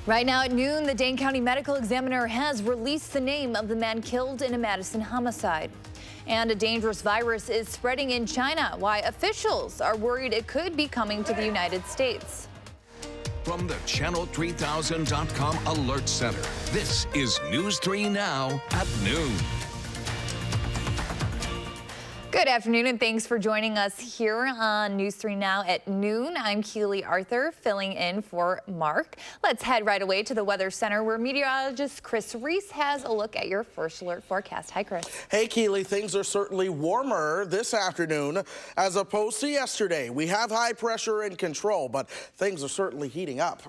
Right now at noon, the Dane County Medical Examiner has released the name of the man killed in a Madison homicide. And a dangerous virus is spreading in China, why officials are worried it could be coming to the United States. From the Channel3000.com Alert Center, this is News 3 Now at noon. Good afternoon and thanks for joining us here on News 3 Now at noon. I'm Keely Arthur filling in for Mark. Let's head right away to the Weather Center where meteorologist Chris Reese has a look at your first alert forecast. Hi, Chris. Hey, Keely. Things are certainly warmer this afternoon as opposed to yesterday. We have high pressure in control, but things are certainly heating up.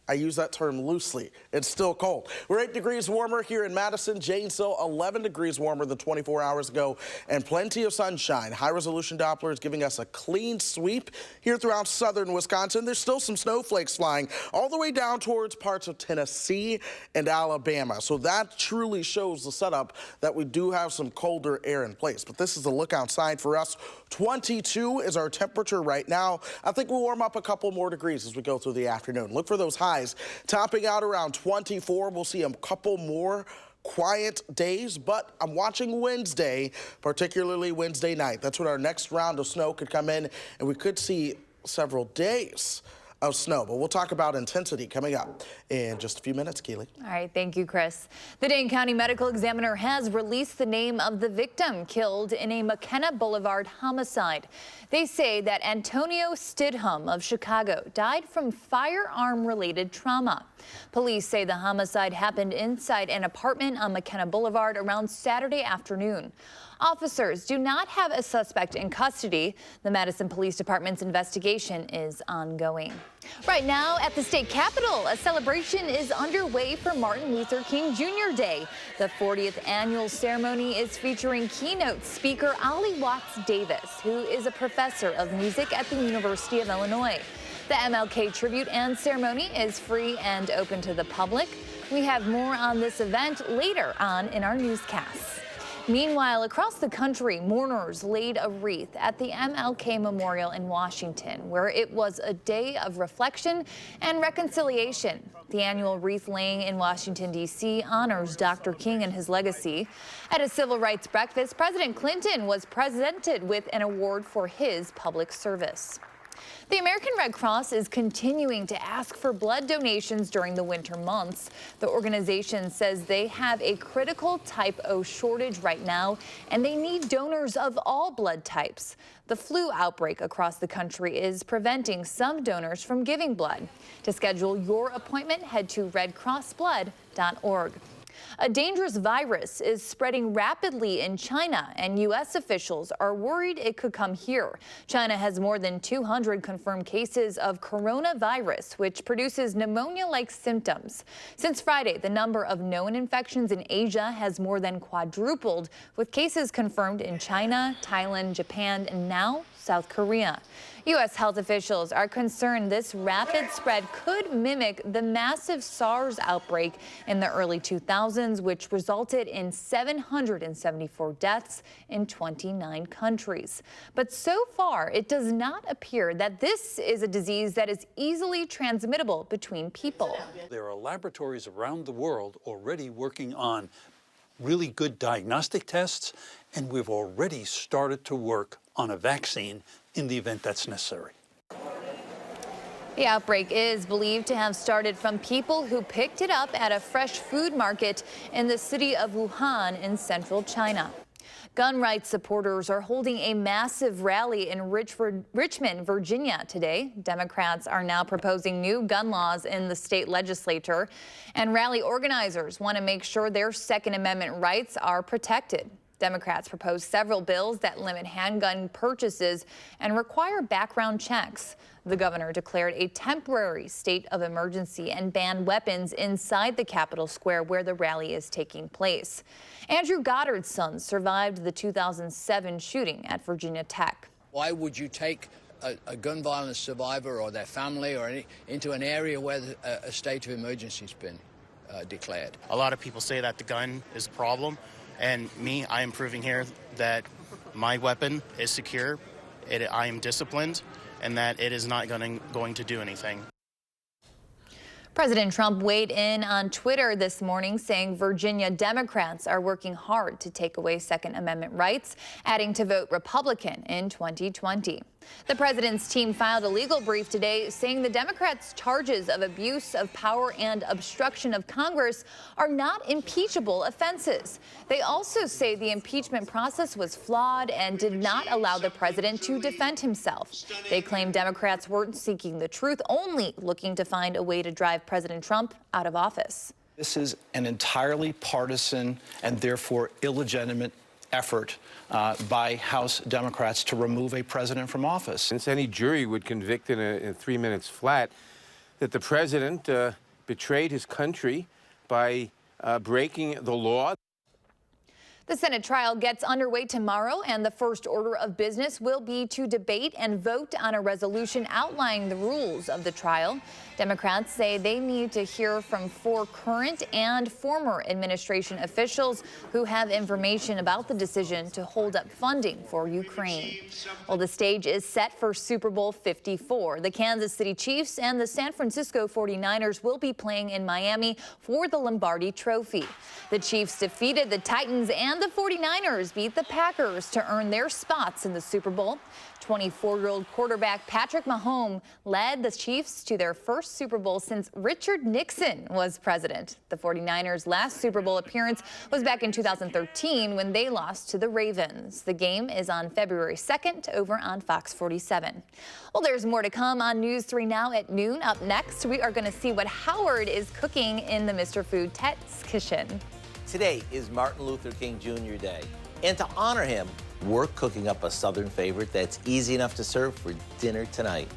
I use that term loosely. It's still cold. We're 8 degrees warmer here in Madison, Janesville, 11 degrees warmer than 24 hours ago, and plenty of sunshine. High-resolution Doppler is giving us a clean sweep here throughout southern Wisconsin. There's still some snowflakes flying all the way down towards parts of Tennessee and Alabama. So that truly shows the setup that we do have some colder air in place. But this is the look outside for us. 22 is our temperature right now. I think we'll warm up a couple more degrees as we go through the afternoon. Look for those highs topping out around 24. We'll see a couple more quiet days, but I'm watching Wednesday, particularly Wednesday night. That's when our next round of snow could come in, and we could see several days of snow. But we'll talk about intensity coming up in just a few minutes, Keely. All right, thank you, Chris. The Dane County Medical Examiner has released the name of the victim killed in a McKenna Boulevard homicide. They say that Antonio Stidham of Chicago died from firearm-related trauma. Police say the homicide happened inside an apartment on McKenna Boulevard around Saturday afternoon. Officers do not have a suspect in custody. The Madison Police Department's investigation is ongoing. Right now at the state capitol, a celebration is underway for Martin Luther King Jr. Day. The 40th annual ceremony is featuring keynote speaker Ollie Watts Davis, who is a professor of music at the University of Illinois. The MLK tribute and ceremony is free and open to the public. We have more on this event later on in our newscasts. Meanwhile, across the country, mourners laid a wreath at the MLK Memorial in Washington, where it was a day of reflection and reconciliation. The annual wreath-laying in Washington, D.C. honors Dr. King and his legacy. At a civil rights breakfast, President Clinton was presented with an award for his public service. The American Red Cross is continuing to ask for blood donations during the winter months. The organization says they have a critical type O shortage right now, and they need donors of all blood types. The flu outbreak across the country is preventing some donors from giving blood. To schedule your appointment, head to redcrossblood.org. A dangerous virus is spreading rapidly in China, and U.S. officials are worried it could come here. China has more than 200 confirmed cases of coronavirus, which produces pneumonia-like symptoms. Since Friday, the number of known infections in Asia has more than quadrupled, with cases confirmed in China, Thailand, Japan, and now South Korea. U.S. health officials are concerned this rapid spread could mimic the massive SARS outbreak in the early 2000s, which resulted in 774 deaths in 29 countries. But so far, it does not appear that this is a disease that is easily transmittable between people. There are laboratories around the world already working on really good diagnostic tests, and we've already started to work on a vaccine in the event that's necessary. The outbreak is believed to have started from people who picked it up at a fresh food market in the city of Wuhan in central China. Gun rights supporters are holding a massive rally in Richmond, Virginia today. Democrats are now proposing new gun laws in the state legislature, and rally organizers want to make sure their Second Amendment rights are protected. Democrats proposed several bills that limit handgun purchases and require background checks. The governor declared a temporary state of emergency and banned weapons inside the Capitol Square where the rally is taking place. Andrew Goddard's son survived the 2007 shooting at Virginia Tech. Why would you take a gun violence survivor or their family or into an area where a state of emergency has been declared? A lot of people say that the gun is a problem. And me, I am proving here that my weapon is secure, I am disciplined, and that it is not going to do anything. President Trump weighed in on Twitter this morning, saying Virginia Democrats are working hard to take away Second Amendment rights, adding to vote Republican in 2020. The president's team filed a legal brief today saying the Democrats' charges of abuse of power and obstruction of Congress are not impeachable offenses. They also say the impeachment process was flawed and did not allow the president to defend himself. They claim Democrats weren't seeking the truth, only looking to find a way to drive President Trump out of office. This is an entirely partisan and therefore illegitimate effort by House Democrats to remove a president from office. Since any jury would convict in 3 minutes flat that the president betrayed his country by breaking the law. The Senate trial gets underway tomorrow, and the first order of business will be to debate and vote on a resolution outlining the rules of the trial. Democrats say they need to hear from 4 current and former administration officials who have information about the decision to hold up funding for Ukraine. Well, the stage is set for Super Bowl 54. The Kansas City Chiefs and the San Francisco 49ers will be playing in Miami for the Lombardi Trophy. The Chiefs defeated the Titans, and the 49ers beat the Packers to earn their spots in the Super Bowl. 24-year-old quarterback Patrick Mahomes led the Chiefs to their first Super Bowl since Richard Nixon was president. The 49ers' last Super Bowl appearance was back in 2013 when they lost to the Ravens. The game is on February 2nd over on Fox 47. Well, there's more to come on News 3 Now at noon. Up next, we are going to see what Howard is cooking in the Mr. Food test kitchen. Today is Martin Luther King Jr. Day, and to honor him, we're cooking up a Southern favorite that's easy enough to serve for dinner tonight.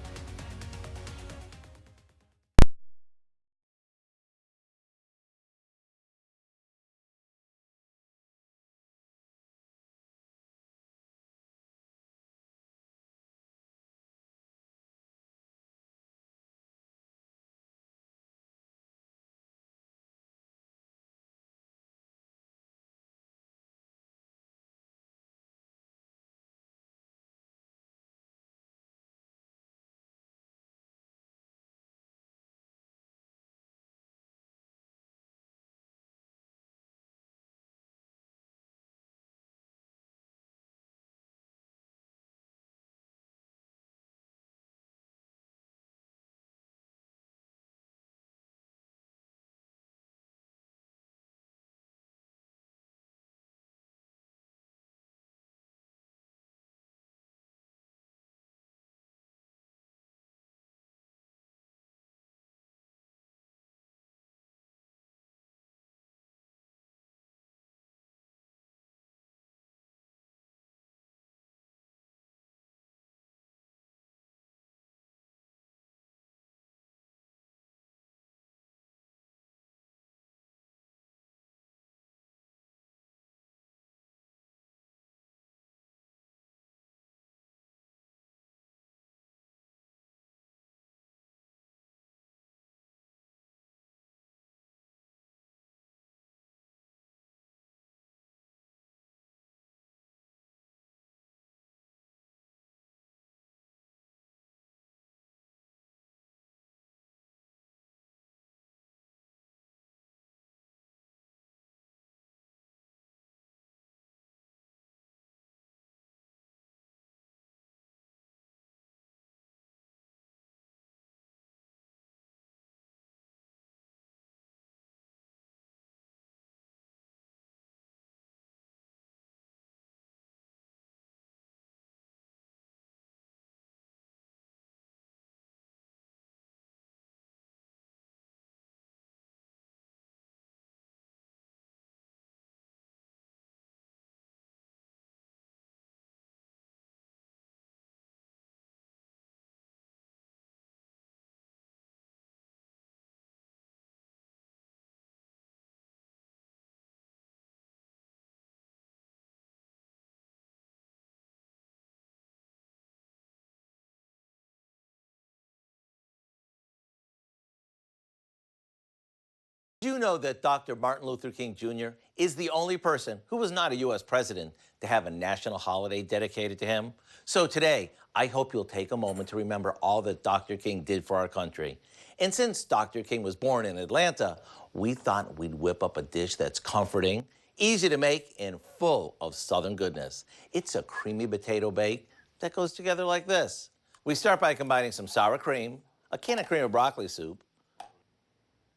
Did you know that Dr. Martin Luther King Jr. is the only person who was not a U.S. president to have a national holiday dedicated to him? So today, I hope you'll take a moment to remember all that Dr. King did for our country. And since Dr. King was born in Atlanta, we thought we'd whip up a dish that's comforting, easy to make, and full of Southern goodness. It's a creamy potato bake that goes together like this. We start by combining some sour cream, a can of cream of broccoli soup,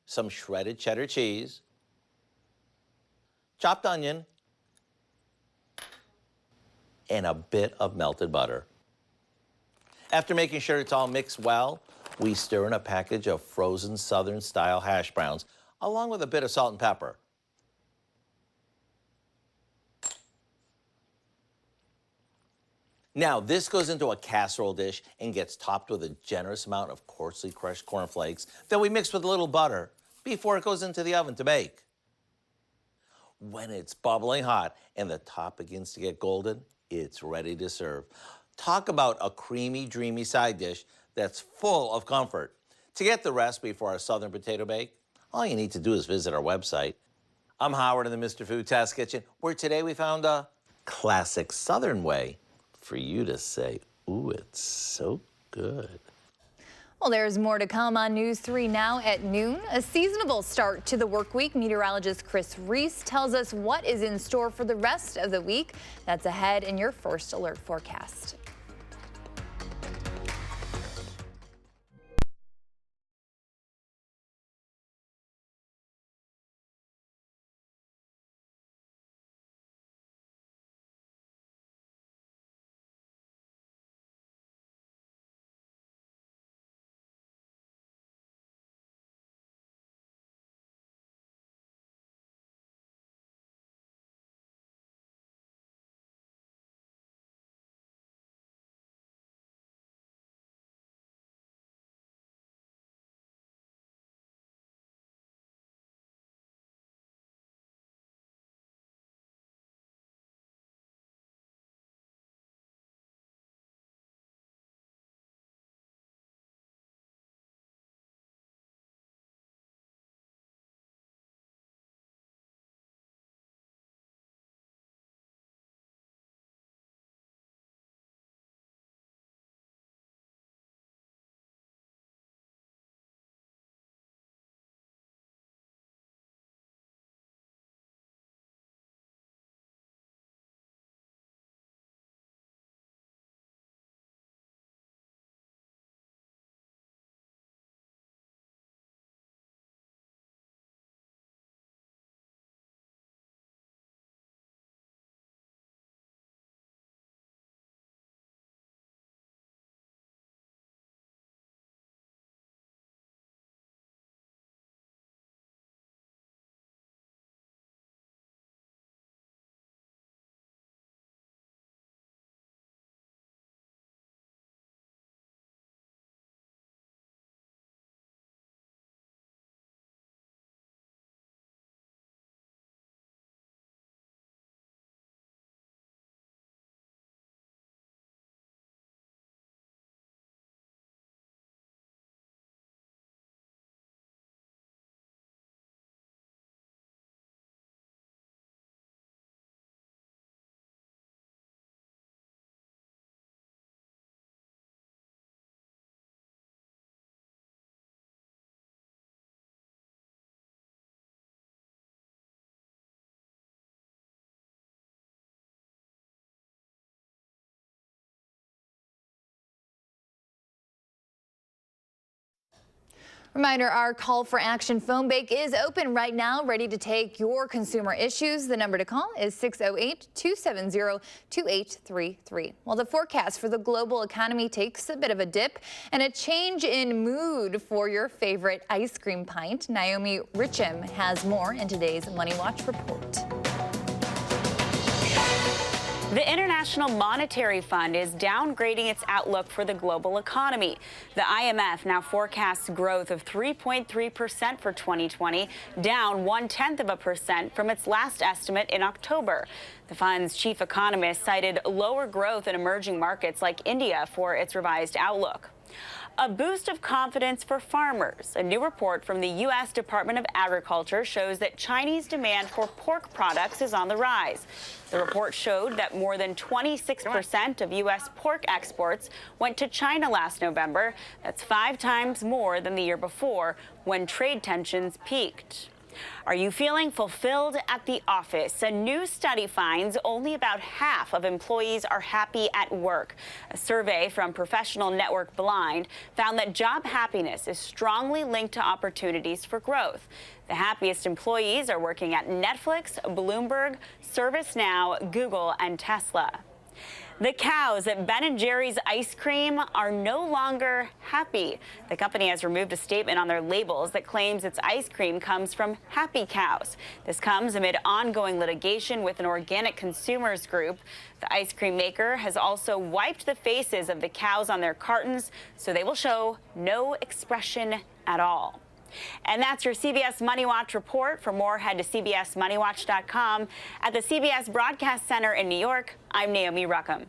some shredded cheddar cheese, chopped onion, and a bit of melted butter. After making sure it's all mixed well, we stir in a package of frozen Southern-style hash browns, along with a bit of salt and pepper. Now, this goes into a casserole dish and gets topped with a generous amount of coarsely crushed cornflakes that we mix with a little butter before it goes into the oven to bake. When it's bubbling hot and the top begins to get golden, it's ready to serve. Talk about a creamy, dreamy side dish that's full of comfort. To get the recipe for our Southern potato bake, all you need to do is visit our website. I'm Howard in the Mr. Food Test Kitchen, where today we found a classic Southern way for you to say, ooh, it's so good. Well, there's more to come on News 3 now at noon. A seasonable start to the work week. Meteorologist Chris Reese tells us what is in store for the rest of the week. That's ahead in your First Alert forecast. Reminder, our call for action phone bank is open right now, ready to take your consumer issues. The number to call is 608-270-2833. Well, the forecast for the global economy takes a bit of a dip and a change in mood for your favorite ice cream pint. Naomi Richam has more in today's Money Watch report. The International Monetary Fund is downgrading its outlook for the global economy. The IMF now forecasts growth of 3.3% for 2020, down 0.1% from its last estimate in October. The fund's chief economist cited lower growth in emerging markets like India for its revised outlook. a boost of confidence for farmers. A new report from the U.S. Department of Agriculture shows that Chinese demand for pork products is on the rise. The report showed that more than 26% of U.S. pork exports went to China last November. That's 5 times more than the year before, when trade tensions peaked. Are you feeling fulfilled at the office? A new study finds only about half of employees are happy at work. A survey from professional network Blind found that job happiness is strongly linked to opportunities for growth. The happiest employees are working at Netflix, Bloomberg, ServiceNow, Google, and Tesla. The cows at Ben & Jerry's ice cream are no longer happy. The company has removed a statement on their labels that claims its ice cream comes from happy cows. This comes amid ongoing litigation with an organic consumers group. The ice cream maker has also wiped the faces of the cows on their cartons, so they will show no expression at all. And that's your CBS Money Watch report. For more, head to cbsmoneywatch.com. At the CBS Broadcast Center in New York, I'm Naomi Ruckham.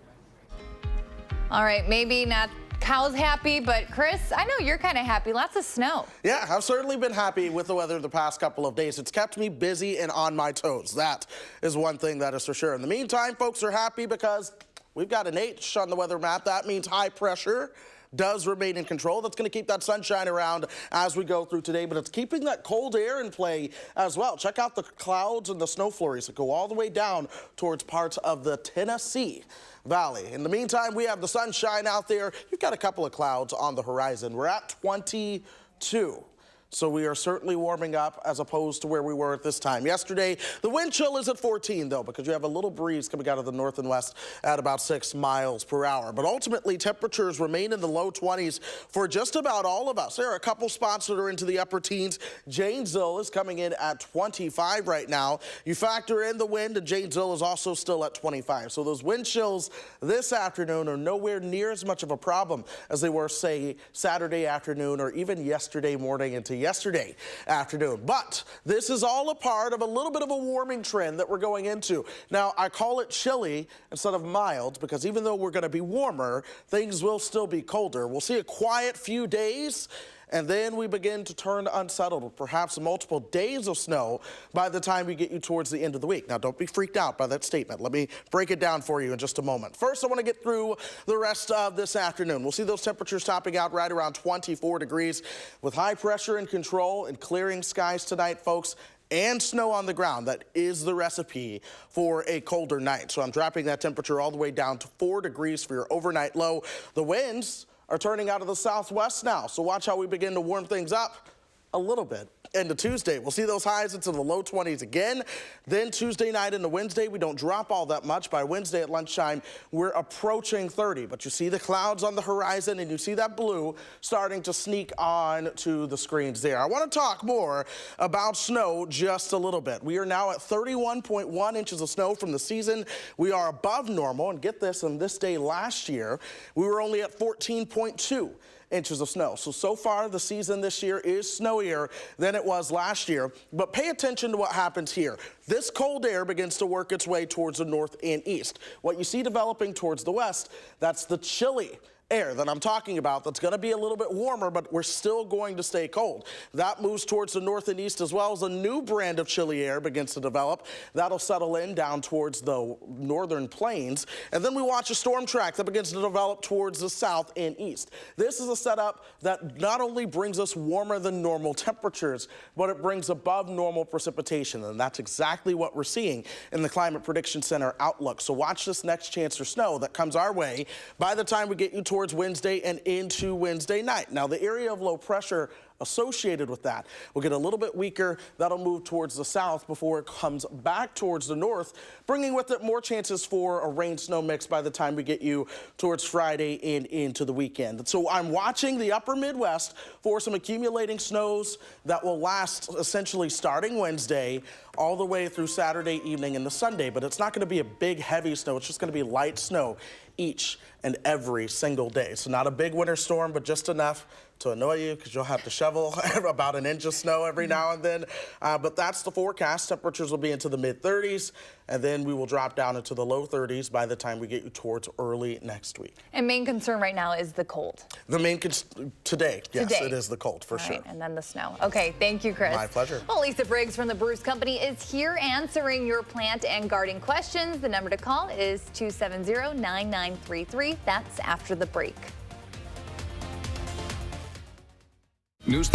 All right, maybe not cows happy, but Chris, I know you're kind of happy. Lots of snow. Yeah, I've certainly been happy with the weather the past couple of days. It's kept me busy and on my toes. That is one thing that is for sure. In the meantime, folks are happy because we've got an H on the weather map. That means high pressure does remain in control. That's going to keep that sunshine around as we go through today, but it's keeping that cold air in play as well. Check out the clouds and the snow flurries that go all the way down towards parts of the Tennessee Valley. In the meantime, we have the sunshine out there. You've got a couple of clouds on the horizon. We're at 22. So we are certainly warming up as opposed to where we were at this time yesterday. The wind chill is at 14, though, because you have a little breeze coming out of the north and west at about 6 miles per hour. But ultimately, temperatures remain in the low 20s for just about all of us. There are a couple spots that are into the upper teens. Janesville is coming in at 25 right now. You factor in the wind, and Janesville is also still at 25. So those wind chills this afternoon are nowhere near as much of a problem as they were, say, Saturday afternoon or even yesterday morning into yesterday afternoon. But this is all a part of a little bit of a warming trend that we're going into. Now, I call it chilly instead of mild because even though we're going to be warmer, things will still be colder. We'll see a quiet few days, and then we begin to turn unsettled with perhaps multiple days of snow by the time we get you towards the end of the week. Now, don't be freaked out by that statement. Let me break it down for you in just a moment. First, I want to get through the rest of this afternoon. We'll see those temperatures topping out right around 24 degrees with high pressure in control and clearing skies tonight, folks, and snow on the ground. That is the recipe for a colder night. So I'm dropping that temperature all the way down to 4 degrees for your overnight low. The winds are turning out of the southwest now, so watch how we begin to warm things up a little bit. Into Tuesday, we'll see those highs into the low 20s again. Then Tuesday night into Wednesday, we don't drop all that much. By Wednesday at lunchtime, we're approaching 30. But you see the clouds on the horizon, and you see that blue starting to sneak on to the screens there. I want to talk more about snow just a little bit. We are now at 31.1 inches of snow from the season. We are above normal, and get this, on this day last year, we were only at 14.2 inches of snow. So far the season this year is snowier than it was last year, but pay attention to what happens here. This cold air begins to work its way towards the north and east. What you see developing towards the west, that's the chilly air that I'm talking about that's going to be a little bit warmer, but we're still going to stay cold. That moves towards the north and east as well as a new brand of chilly air begins to develop. That'll settle in down towards the northern plains. And then we watch a storm track that begins to develop towards the south and east. This is a setup that not only brings us warmer than normal temperatures, but it brings above normal precipitation. And that's exactly what we're seeing in the Climate Prediction Center outlook. So watch this next chance for snow that comes our way by the time we get you towards Wednesday and into Wednesday night. Now, the area of low pressure associated with that will get a little bit weaker. That'll move towards the south before it comes back towards the north, bringing with it more chances for a rain-snow mix by the time we get you towards Friday and into the weekend. So I'm watching the upper Midwest for some accumulating snows that will last essentially starting Wednesday all the way through Saturday evening into Sunday, but it's not going to be a big, heavy snow. It's just going to be light snow each and every single day. So not a big winter storm, but just enough to annoy you because you'll have to shovel about an inch of snow every now and then. But that's the forecast. Temperatures will be into the mid-30s, and then we will drop down into the low 30s by the time we get you towards early next week. And main concern right now is the cold. The main today, yes, it is the cold for sure. And then the snow. Okay, thank you, Chris. My pleasure. Well, Lisa Briggs from the Bruce Company is here answering your plant and garden questions. The number to call is 270-9933. That's after the break. News.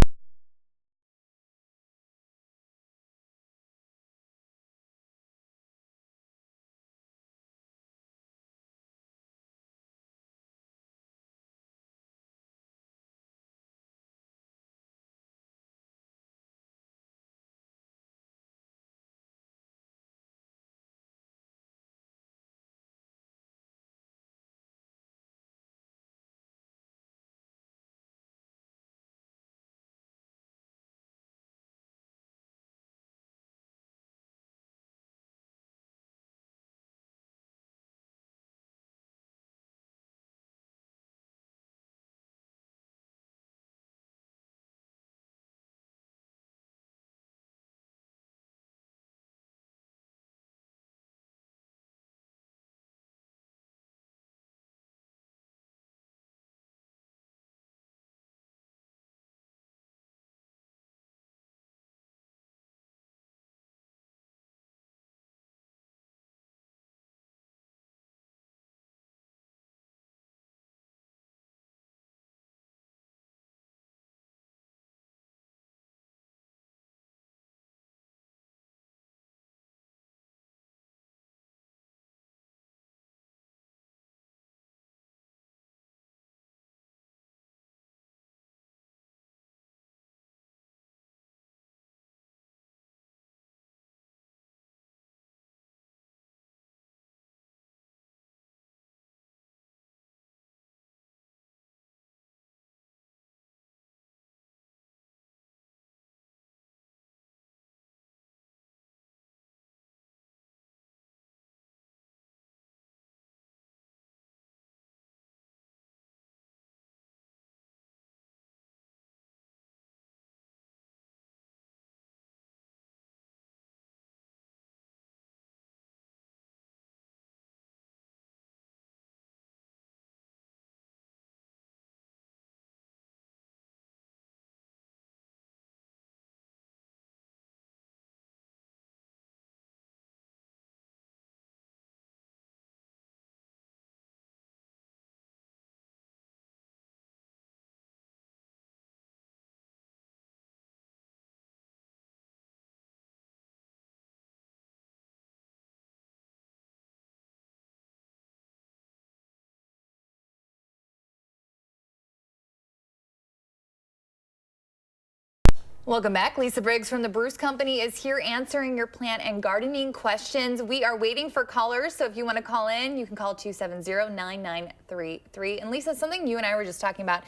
Welcome back. Lisa Briggs from the Bruce Company is here answering your plant and gardening questions. We are waiting for callers, so if you want to call in, you can call 270-9933. And Lisa, something you and I were just talking about,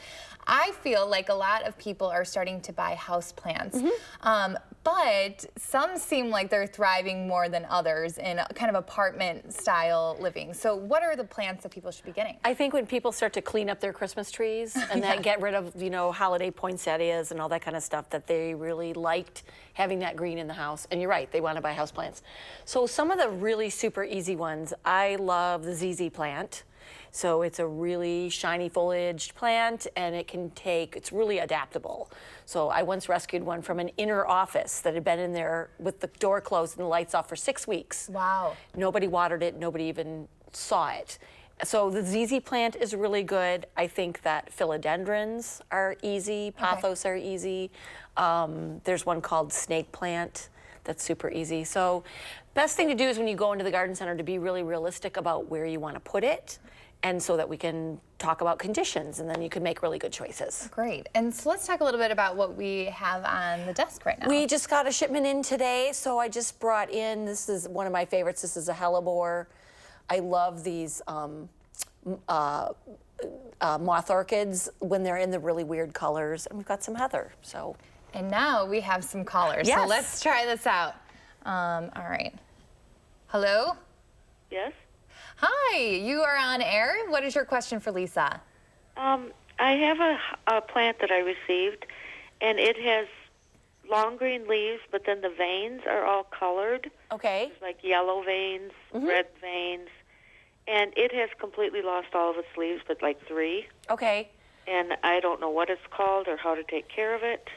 I feel like a lot of people are starting to buy house plants, but some seem like they're thriving more than others in kind of apartment style living. So what are the plants that people should be getting? I think when people start to clean up their Christmas trees and then get rid of, you know, holiday poinsettias and all that kind of stuff, that they really liked having that green in the house. And you're right, they want to buy houseplants. So some of the really super easy ones, I love the ZZ plant. So it's a really shiny foliaged plant, and it can take, it's really adaptable. So I once rescued one from an inner office that had been in there with the door closed and the lights off for 6 weeks. Wow. Nobody watered it, nobody even saw it. So the ZZ plant is really good. I think that philodendrons are easy, pothos are easy. There's one called snake plant that's super easy. So best thing to do is when you go into the garden center to be really realistic about where you want to put it, and so that we can talk about conditions, and then you can make really good choices. Great. And so let's talk a little bit about what we have on the desk right now. We just got a shipment in today, so I just brought in, this is one of my favorites, this is a hellebore. I love these moth orchids when they're in the really weird colors, and we've got some heather, so. And now we have some callers, so let's try this out. All right. Hello? Yes? Hi, you are on air. What is your question for Lisa? I I have a plant that I received, and it has long green leaves, but then the veins are all colored. Okay. There's like yellow veins, red veins, and it has completely lost all of its leaves, but like 3. Okay. And I don't know what it's called or how to take care of it.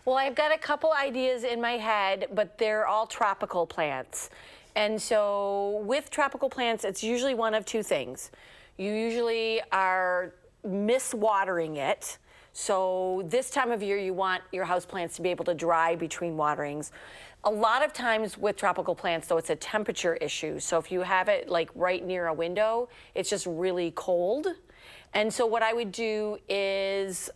Well, I've got a couple ideas in my head, but they're all tropical plants. And so with tropical plants, it's usually one of 2 things. You usually are miswatering it. So this time of year, you want your houseplants to be able to dry between waterings. A lot of times with tropical plants, though, it's a temperature issue. So if you have it like right near a window, it's just really cold. And so what I would do is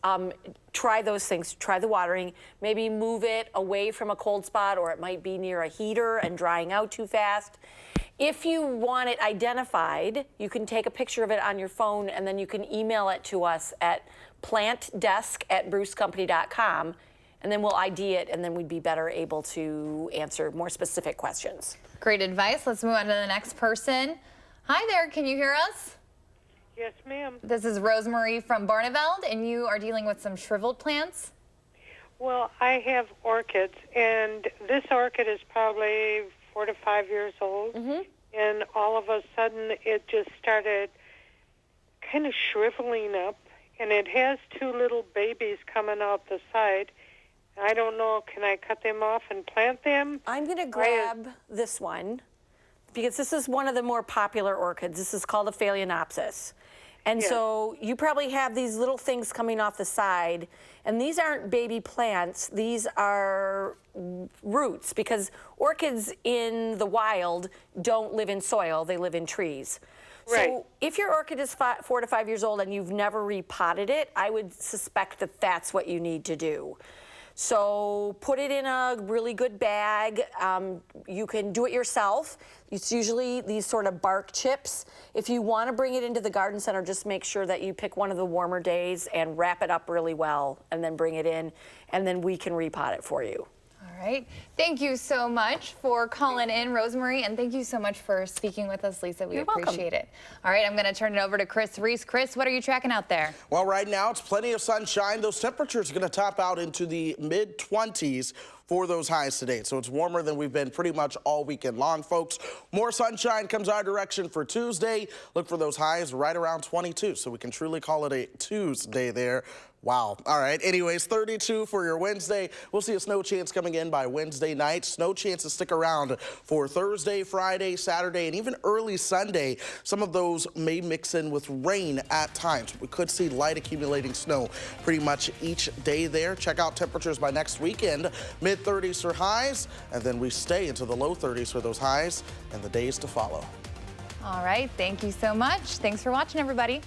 try those things, try the watering, maybe move it away from a cold spot, or it might be near a heater and drying out too fast. If you want it identified, you can take a picture of it on your phone, and then you can email it to us at plantdesk@brucecompany.com, and then we'll ID it, and then we'd be better able to answer more specific questions. Great advice. Let's move on to the next person. Hi there, can you hear us? Yes, ma'am. This is Rosemary from Barneveld, and you are dealing with some shriveled plants? Well, I have orchids, and this orchid is probably 4 to 5 years old, and all of a sudden it just started kind of shriveling up, and it has 2 little babies coming out the side. I don't know, can I cut them off and plant them? I'm going to grab this one because this is one of the more popular orchids. This is called a Phalaenopsis. And so you probably have these little things coming off the side, and these aren't baby plants, these are roots, because orchids in the wild don't live in soil, they live in trees. Right. So if your orchid is 4 to 5 years old and you've never repotted it, I would suspect that that's what you need to do. So put it in a really good bag. You can do it yourself. It's usually these sort of bark chips. If you want to bring it into the garden center, just make sure that you pick one of the warmer days and wrap it up really well, and then bring it in, and then we can repot it for you. All right. Thank you so much for calling in, Rosemary, and thank you so much for speaking with us, Lisa. We appreciate it. All right, I'm going to turn it over to Chris Reese. Chris, what are you tracking out there? Well, right now it's plenty of sunshine. Those temperatures are going to top out into the mid-20s for those highs today. So it's warmer than we've been pretty much all weekend long, folks. More sunshine comes our direction for Tuesday. Look for those highs right around 22, so we can truly call it a Tuesday there. Wow. All right. Anyways, 32 for your Wednesday. We'll see a snow chance coming in by Wednesday night. Snow chances stick around for Thursday, Friday, Saturday, and even early Sunday. Some of those may mix in with rain at times. We could see light accumulating snow pretty much each day there. Check out temperatures by next weekend. Mid-30s for highs, and then we stay into the low 30s for those highs and the days to follow. All right. Thank you so much. Thanks for watching, everybody.